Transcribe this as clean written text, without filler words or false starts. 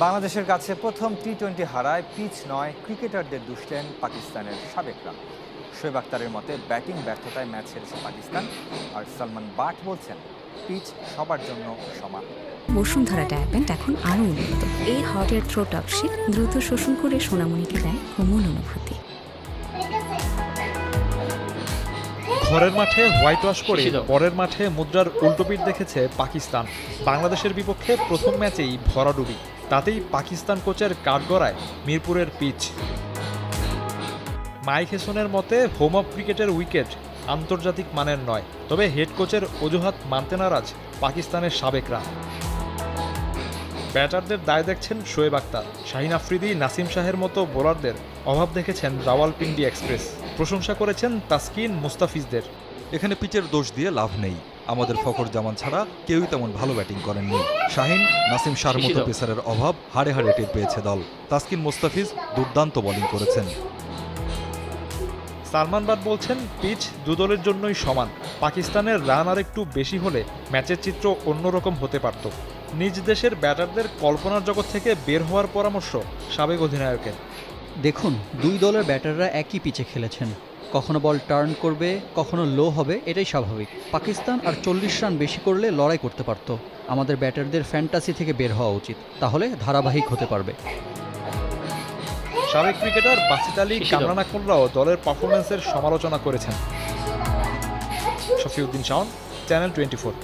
বাংলাদেশের কাছে প্রথম টি-20 হারায় পিচ নয় ক্রিকেটারদের দুষলেন পাকিস্তানের সাবেকরা। শোয়েব আখতারের মতে ব্যাটিং ব্যর্থতায় ম্যাচ হেরেছে পাকিস্তান, আর সালমান বাট বলছেন পিচ সবার জন্য সমান। বসুন্ধরা ডায়াপেন্ট এখন আরও উন্নত। এই হট এয়ার থ্রো টপশিট দ্রুত শোষণ করে সোনামণিকে দেয় কোমল অনুভূতি। ঘরের মাঠে হোয়াইট ওয়াশ করে পরের মাঠে মুদ্রার উল্টোপিঠ দেখেছে পাকিস্তান। বাংলাদেশের বিপক্ষে প্রথম ম্যাচেই ভরাডুবি, তাতেই পাকিস্তান কোচের কাঠগড়ায় মিরপুরের পিচ। মাইক হেসনের মতে হোম অফ ক্রিকেটের উইকেট আন্তর্জাতিক মানের নয়, তবে হেড কোচের অজুহাত মানতে নারাজ পাকিস্তানের সাবেকরা। ব্যাটারদের দায় দেখছেন শোয়েব আখতার, শাহিন আফ্রিদি, নাসিম শাহের মতো বোলারদের অভাব দেখেছেন রাওয়ালপিন্ডি এক্সপ্রেস। প্রশংসা করেছেন তাসকিন মুস্তাফিজদের। এখানে পিচের দোষ দিয়ে লাভ নেই, আমাদের ফখর জামান ছাড়া কেউই তেমন ভালো ব্যাটিং করেননি। শাহিন, নাসিম শাহর মতো পেসারের অভাব হাড়ে হাড়ে টের পেয়েছে দল। তাসকিন মুস্তাফিজ দুর্দান্ত বোলিং করেছেন। সালমান বাট বলছেন পিচ দু দলের জন্যই সমান। পাকিস্তানের রান আর একটু বেশি হলে ম্যাচের চিত্র অন্যরকম হতে পারত। নিজ দেশের ব্যাটারদের কল্পনার জগৎ থেকে বের হওয়ার পরামর্শ সাবেক অধিনায়কের। দেখুন, দুই দলের ব্যাটাররা একই পিচে খেলেছেন। কখনো বল টার্ন করবে, কখনো লো হবে, এটাই স্বাভাবিক। পাকিস্তান আর 40 রান বেশি করলে লড়াই করতে পারত। আমাদের ব্যাটারদের ফ্যান্টাসি থেকে বের হওয়া উচিত, তাহলে ধারাবাহিক হতে পারবে। সাবেক ক্রিকেটার বাসিত আলী, কামরান আকমলরাও দলের পারফরম্যান্সের সমালোচনা করেছেন। শফিউদ্দিন শাওন, চ্যানেল 24।